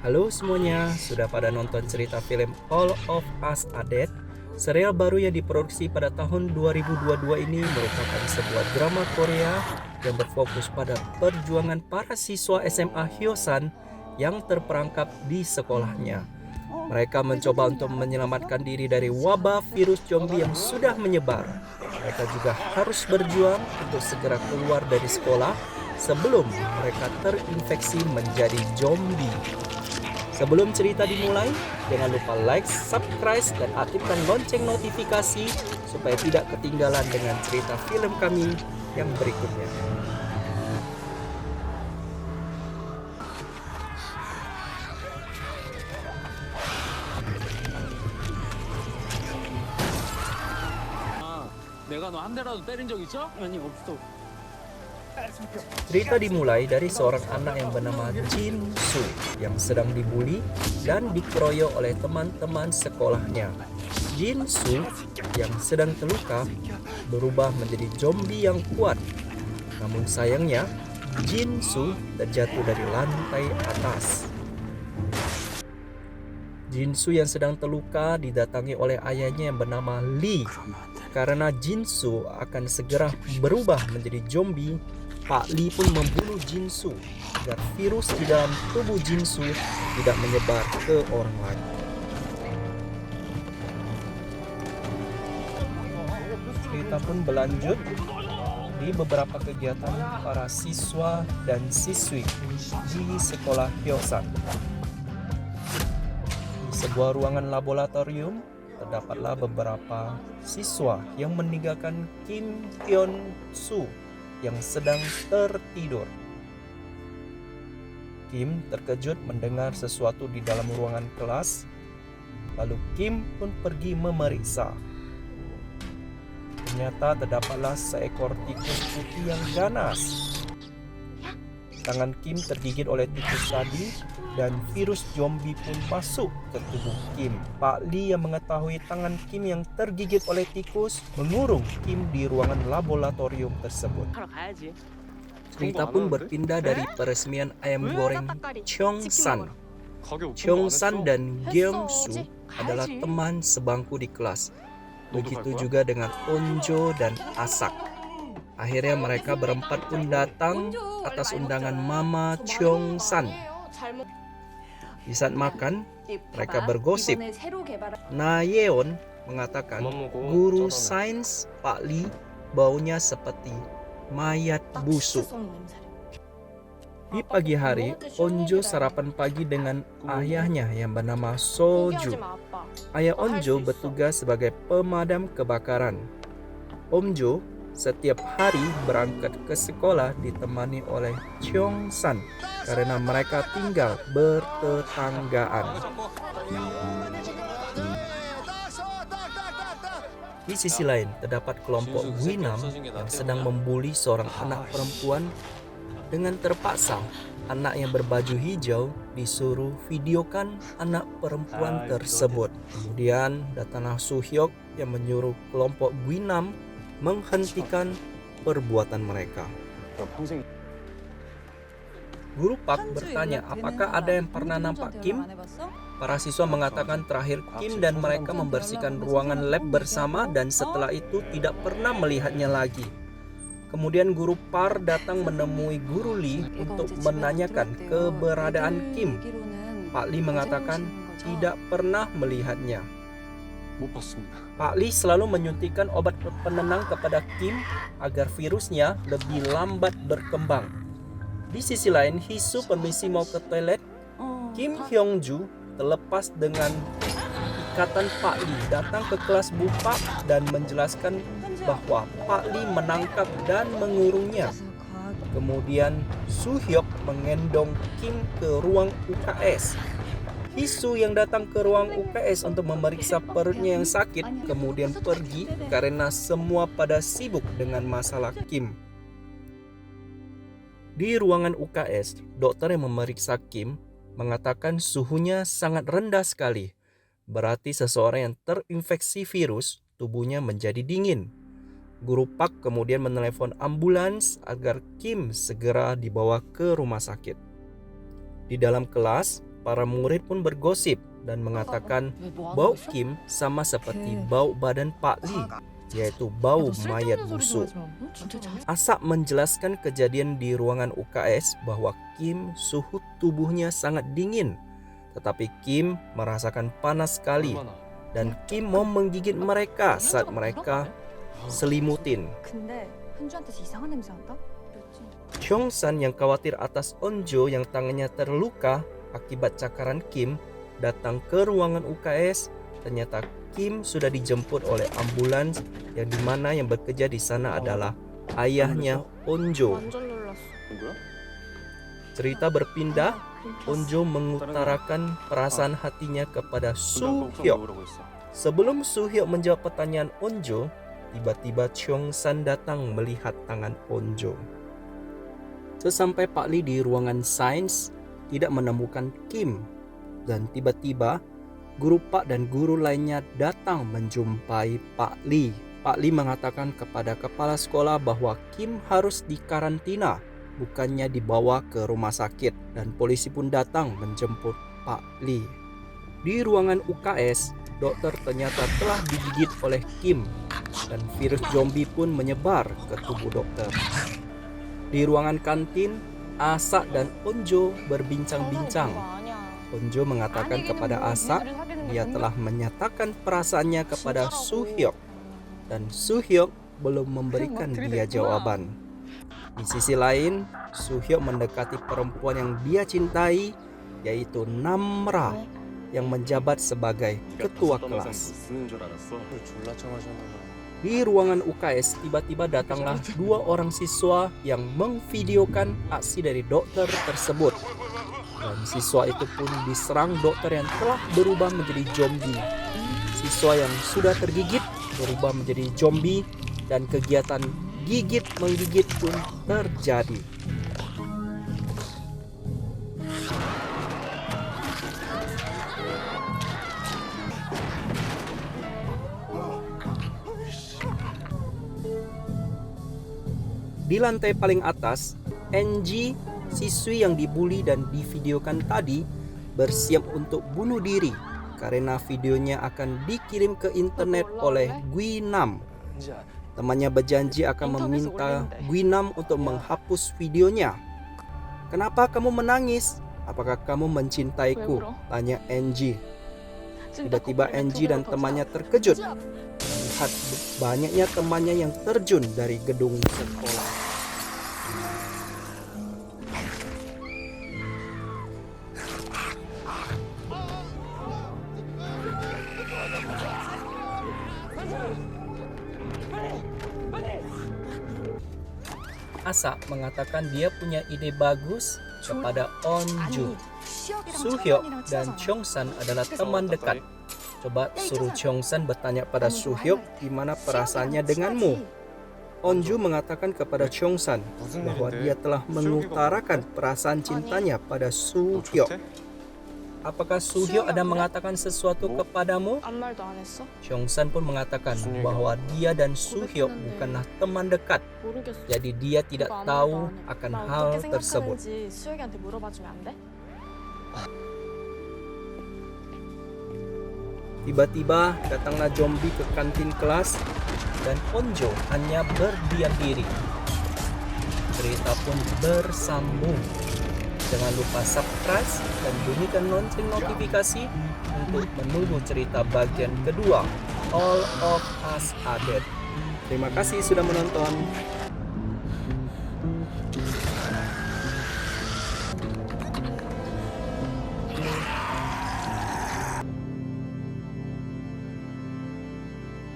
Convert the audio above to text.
Halo semuanya, sudah pada nonton cerita film All of Us Are Dead? Serial baru yang diproduksi pada tahun 2022 ini merupakan sebuah drama Korea yang berfokus pada perjuangan para siswa SMA Hyosan yang terperangkap di sekolahnya. Mereka mencoba untuk menyelamatkan diri dari wabah virus zombie yang sudah menyebar. Mereka juga harus berjuang untuk segera keluar dari sekolah sebelum mereka terinfeksi menjadi zombie. Sebelum cerita dimulai, jangan lupa like, subscribe, dan aktifkan lonceng notifikasi supaya tidak ketinggalan dengan cerita film kami yang berikutnya. 내가 너 한 대라도 때린 적 있어? 아니 없어. Cerita dimulai dari seorang anak yang bernama Jin Soo yang sedang dibuli dan dikeroyok oleh teman-teman sekolahnya. Jin Soo yang sedang terluka berubah menjadi zombie yang kuat. Namun sayangnya, Jin Soo terjatuh dari lantai atas. Jin Soo yang sedang terluka didatangi oleh ayahnya yang bernama Lee. Karena Jin Soo akan segera berubah menjadi zombie, Pak Lee pun membunuh Jin Soo agar virus di dalam tubuh Jin Soo tidak menyebar ke orang lain. Cerita pun berlanjut di beberapa kegiatan para siswa dan siswi di sekolah Hyosan. Di sebuah ruangan laboratorium, terdapatlah beberapa siswa yang meninggalkan Kim Hyun-soo yang sedang tertidur. Kim terkejut mendengar sesuatu di dalam ruangan kelas. Lalu Kim pun pergi memeriksa. Ternyata terdapatlah seekor tikus putih yang ganas. Tangan Kim tergigit oleh tikus tadi dan virus zombie pun masuk ke tubuh Kim. Pak Lee yang mengetahui tangan Kim yang tergigit oleh tikus mengurung Kim di ruangan laboratorium tersebut. Cerita pun berpindah dari peresmian ayam goreng Cheongsan. Cheongsan dan Gyeongsu adalah teman sebangku di kelas. Begitu juga dengan Onjo dan Asak. Akhirnya mereka berempat pun datang atas undangan Mama Cheongsan. Di saat makan, mereka bergosip. Nayeon mengatakan guru sains Pak Lee baunya seperti mayat busuk. Di pagi hari, Onjo sarapan pagi dengan ayahnya yang bernama Soju. Ayah Onjo bertugas sebagai pemadam kebakaran. Onjo setiap hari berangkat ke sekolah ditemani oleh Cheongsan karena mereka tinggal bertetanggaan. Di sisi lain, terdapat kelompok Guinam yang sedang membuli seorang anak perempuan. Dengan terpaksa, anak yang berbaju hijau disuruh videokan anak perempuan tersebut. Kemudian datanglah Suhyok yang menyuruh kelompok Guinam menghentikan perbuatan mereka. Guru Park bertanya apakah ada yang pernah nampak Kim. Para siswa mengatakan terakhir Kim dan mereka membersihkan ruangan lab bersama dan setelah itu tidak pernah melihatnya lagi. Kemudian Guru Park datang menemui Guru Lee untuk menanyakan keberadaan Kim. Pak Lee mengatakan tidak pernah melihatnya. Pak Lee selalu menyuntikkan obat penenang kepada Kim agar virusnya lebih lambat berkembang. Di sisi lain, Hisu permisi mau ke toilet. Kim Hyung-ju terlepas dengan ikatan Pak Lee datang ke kelas Bu Pak dan menjelaskan bahwa Pak Lee menangkap dan mengurungnya. Kemudian Suhyok mengendong Kim ke ruang UKS. Hisu yang datang ke ruang UKS untuk memeriksa perutnya yang sakit kemudian pergi karena semua pada sibuk dengan masalah Kim. Di ruangan UKS, dokter yang memeriksa Kim mengatakan suhunya sangat rendah sekali. Berarti seseorang yang terinfeksi virus, tubuhnya menjadi dingin. Guru Park kemudian menelepon ambulans agar Kim segera dibawa ke rumah sakit. Di dalam kelas, para murid pun bergosip dan mengatakan bau Kim sama seperti bau badan Pak Lee, yaitu bau mayat busuk. Asa menjelaskan kejadian di ruangan UKS bahwa Kim suhu tubuhnya sangat dingin, tetapi Kim merasakan panas sekali dan Kim mau menggigit mereka saat mereka selimutin. 근데 현주한테 이상한 냄새 난다? Cheong-san yang khawatir atas Onjo yang tangannya terluka akibat cakaran Kim datang ke ruangan UKS. Ternyata Kim sudah dijemput oleh ambulans yang dimana yang bekerja di sana adalah ayahnya Onjo. 완전 놀랐어. Cerita berpindah, Onjo mengutarakan perasaan hatinya kepada Soo-hyuk. Sebelum Soo-hyuk menjawab pertanyaan Onjo, tiba-tiba Cheong-san datang melihat tangan Onjo. Sesampai Pak Lee di ruangan sains, tidak menemukan Kim. Dan tiba-tiba, guru Pak dan guru lainnya datang menjumpai Pak Lee. Pak Lee mengatakan kepada kepala sekolah bahwa Kim harus dikarantina, bukannya dibawa ke rumah sakit. Dan polisi pun datang menjemput Pak Lee. Di ruangan UKS, dokter ternyata telah digigit oleh Kim dan virus zombie pun menyebar ke tubuh dokter. Di ruangan kantin, Asa dan Onjo berbincang-bincang. Onjo mengatakan kepada Asa dia telah menyatakan perasaannya kepada Soo-hyuk dan Soo-hyuk belum memberikan dia jawaban. Di sisi lain, Soo-hyuk mendekati perempuan yang dia cintai, yaitu Namra, yang menjabat sebagai ketua kelas. Di ruangan UKS, tiba-tiba datanglah dua orang siswa yang memvideokan aksi dari dokter tersebut. Dan siswa itu pun diserang dokter yang telah berubah menjadi zombie. Siswa yang sudah tergigit berubah menjadi zombie dan kegiatan gigit-menggigit pun terjadi. Di lantai paling atas, NG, siswi yang dibully dan divideokan tadi, bersiap untuk bunuh diri karena videonya akan dikirim ke internet oleh Guinam. Temannya berjanji akan meminta Guinam untuk menghapus videonya. "Kenapa kamu menangis? Apakah kamu mencintaiku?" tanya NG. Tiba-tiba NG dan temannya terkejut melihat banyaknya temannya yang terjun dari gedung sekolah. Asa mengatakan dia punya ide bagus kepada Onju. Soo-hyuk dan Cheong-san adalah teman dekat. Coba suruh Cheong-san bertanya pada Soo-hyuk gimana perasaannya denganmu. Onju mengatakan kepada Cheong-san bahwa dia telah mengutarakan perasaan cintanya pada Soo-hyuk. Apakah Soo-hyuk ada mengatakan sesuatu kepadamu? 아무 말도 안 했어? Cheong-san pun mengatakan bahwa dia dan Soo-hyuk bukanlah teman dekat. 모르겠어. Jadi dia tidak 오빠 아무 tahu 말도 안 해. akan 나 hal 어떻게 tersebut. 생각하는지 수혁이한테 물어봐주면 안 돼? Tiba-tiba datanglah zombie ke kantin kelas dan Onjo hanya berdiam diri. Cerita pun bersambung. Jangan lupa subscribe dan bunyikan lonceng notifikasi untuk menunggu cerita bagian kedua. All of Us Are Dead. Terima kasih sudah menonton.